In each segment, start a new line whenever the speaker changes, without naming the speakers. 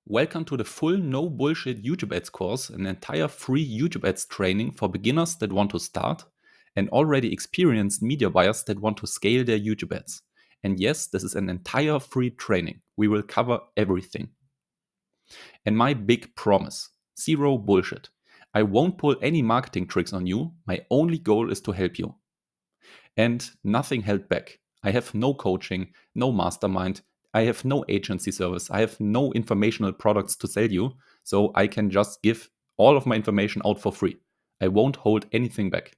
Welcome to the full no bullshit YouTube ads course, an entire free YouTube ads training for beginners that want to start and already experienced media buyers that want to scale their YouTube ads. And yes, this is an entire free training. We will cover everything. And my big promise, zero bullshit. I won't pull any marketing tricks on you. My only goal is to help you. And nothing held back. I have no coaching, no mastermind. I have no agency service. I have no informational products to sell you. So I can just give all of my information out for free. I won't hold anything back.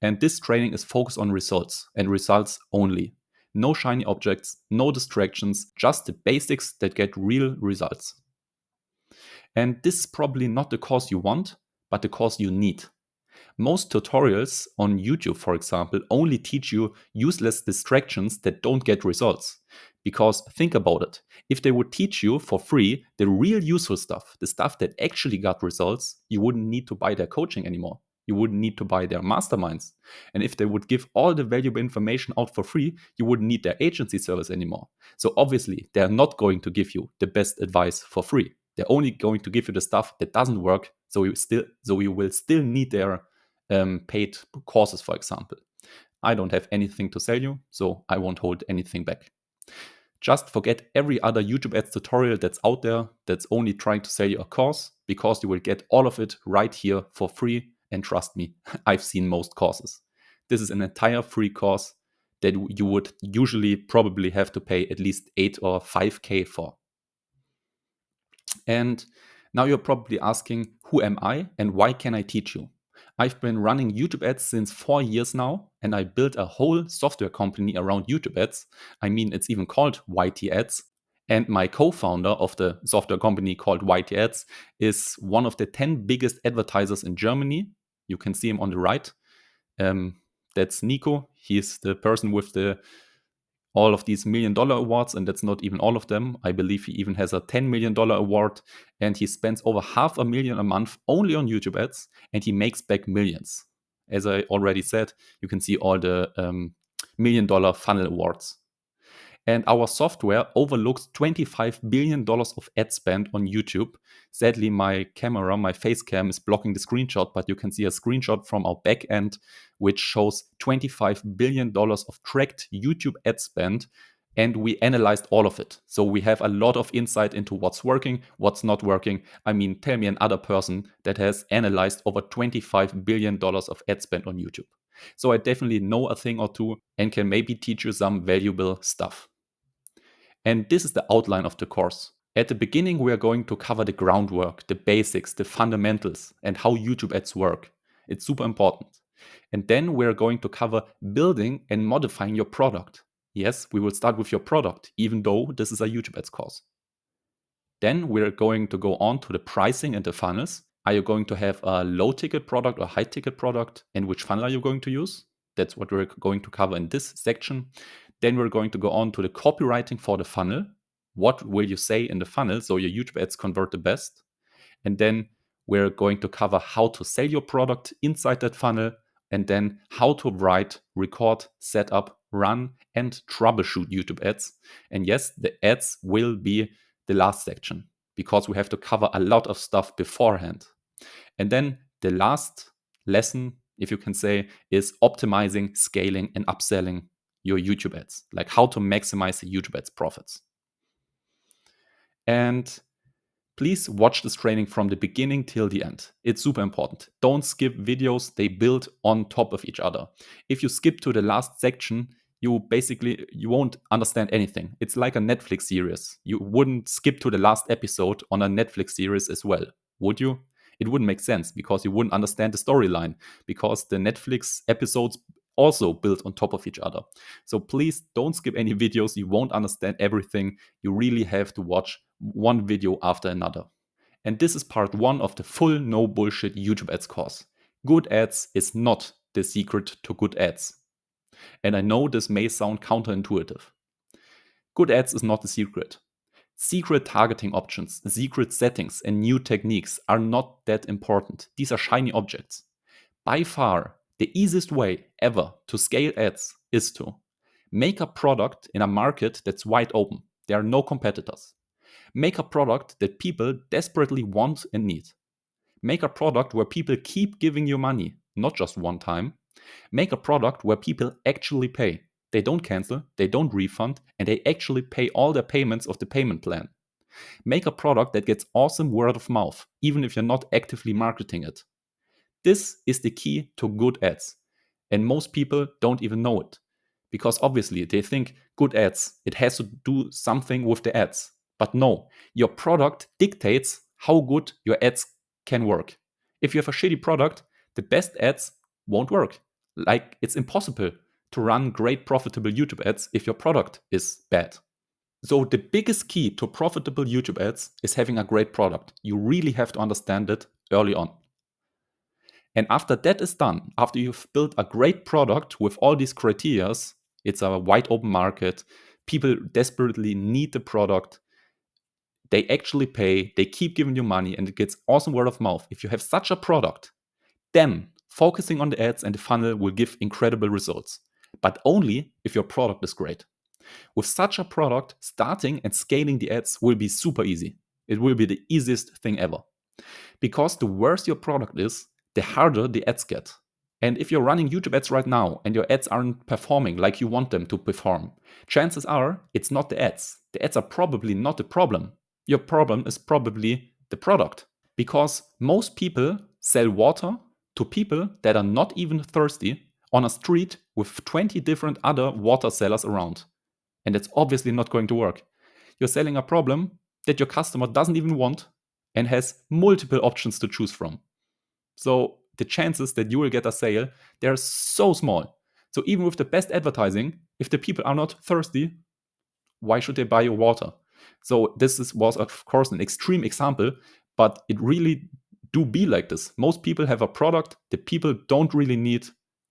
And this training is focused on results and results only. No shiny objects, no distractions, just the basics that get real results. And this is probably not the course you want, but the course you need. Most tutorials on YouTube, for example, only teach you useless distractions that don't get results. Because think about it, if they would teach you for free the real useful stuff, the stuff that actually got results, you wouldn't need to buy their coaching anymore. You wouldn't need to buy their masterminds. And if they would give all the valuable information out for free, you wouldn't need their agency service anymore. So obviously, they're not going to give you the best advice for free. They're only going to give you the stuff that doesn't work. So you will still need their paid courses, for example. I don't have anything to sell you, so I won't hold anything back. Just forget every other YouTube ads tutorial that's out there that's only trying to sell you a course, because you will get all of it right here for free. And trust me, I've seen most courses. This is an entire free course that you would usually probably have to pay at least 8 or 5K for. And now you're probably asking, who am I and why can I teach you? I've been running YouTube ads since 4 years now, and I built a whole software company around YouTube ads. I mean, it's even called YT Ads. And my co-founder of the software company called YT Ads is one of the 10 biggest advertisers in Germany. You can see him on the right. That's Nico. He's the person with all of these $1 million awards, and that's not even all of them. I believe he even has a $10 million award, and he spends over $500,000 a month only on YouTube ads, and he makes back millions. As I already said, you can see all the $1 million funnel awards. And our software overlooks $25 billion of ad spend on YouTube. Sadly, my face cam is blocking the screenshot, but you can see a screenshot from our back end, which shows $25 billion of tracked YouTube ad spend. And we analyzed all of it. So we have a lot of insight into what's working, what's not working. I mean, tell me another person that has analyzed over $25 billion of ad spend on YouTube. So I definitely know a thing or two and can maybe teach you some valuable stuff. And this is the outline of the course. At the beginning, we are going to cover the groundwork, the basics, the fundamentals, and how YouTube ads work. It's super important. And then we're going to cover building and modifying your product. Yes, we will start with your product, even though this is a YouTube ads course. Then we're going to go on to the pricing and the funnels. Are you going to have a low ticket product or high ticket product? And which funnel are you going to use? That's what we're going to cover in this section. Then we're going to go on to the copywriting for the funnel. What will you say in the funnel so your YouTube ads convert the best? And then we're going to cover how to sell your product inside that funnel, and then how to write, record, set up, run, and troubleshoot YouTube ads. And yes, the ads will be the last section because we have to cover a lot of stuff beforehand. And then the last lesson, if you can say, is optimizing, scaling, and upselling your YouTube ads, like how to maximize the YouTube ads profits. And please watch this training from the beginning till the end. It's super important. Don't skip videos. They build on top of each other. If you skip to the last section, you won't understand anything. It's like a Netflix series. You wouldn't skip to the last episode on a Netflix series as well, would you? It wouldn't make sense because you wouldn't understand the storyline, because the Netflix episodes also build on top of each other. So please don't skip any videos. You won't understand everything. You really have to watch one video after another. And this is part 1 of the full no bullshit YouTube ads course. Good ads is not the secret to good ads. And I know this may sound counterintuitive. Good ads is not the secret. Secret targeting options, secret settings, and new techniques are not that important. These are shiny objects. By far, the easiest way ever to scale ads is to make a product in a market that's wide open. There are no competitors. Make a product that people desperately want and need. Make a product where people keep giving you money, not just one time. Make a product where people actually pay. They don't cancel, they don't refund, and they actually pay all their payments of the payment plan. Make a product that gets awesome word of mouth, even if you're not actively marketing it. This is the key to good ads. And most people don't even know it. Because obviously they think good ads, it has to do something with the ads. But no, your product dictates how good your ads can work. If you have a shitty product, the best ads won't work. Like, it's impossible to run great profitable YouTube ads if your product is bad. So the biggest key to profitable YouTube ads is having a great product. You really have to understand it early on. And after that is done, after you've built a great product with all these criterias, it's a wide open market, people desperately need the product, they actually pay, they keep giving you money, and it gets awesome word of mouth. If you have such a product, then focusing on the ads and the funnel will give incredible results. But only if your product is great. With such a product, starting and scaling the ads will be super easy. It will be the easiest thing ever. Because the worse your product is, the harder the ads get. And if you're running YouTube ads right now and your ads aren't performing like you want them to perform, chances are it's not the ads. The ads are probably not the problem. Your problem is probably the product. Because most people sell water to people that are not even thirsty on a street with 20 different other water sellers around. And it's obviously not going to work. You're selling a problem that your customer doesn't even want and has multiple options to choose from. So the chances that you will get a sale, they're so small. So even with the best advertising, if the people are not thirsty, why should they buy your water? So this was, of course, an extreme example, but it really do be like this. Most people have a product that people don't really need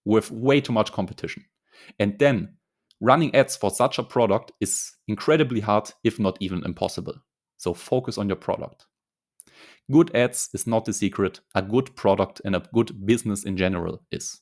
with way too much competition. And then running ads for such a product is incredibly hard, if not even impossible. So focus on your product. Good ads is not the secret. A good product and a good business in general is.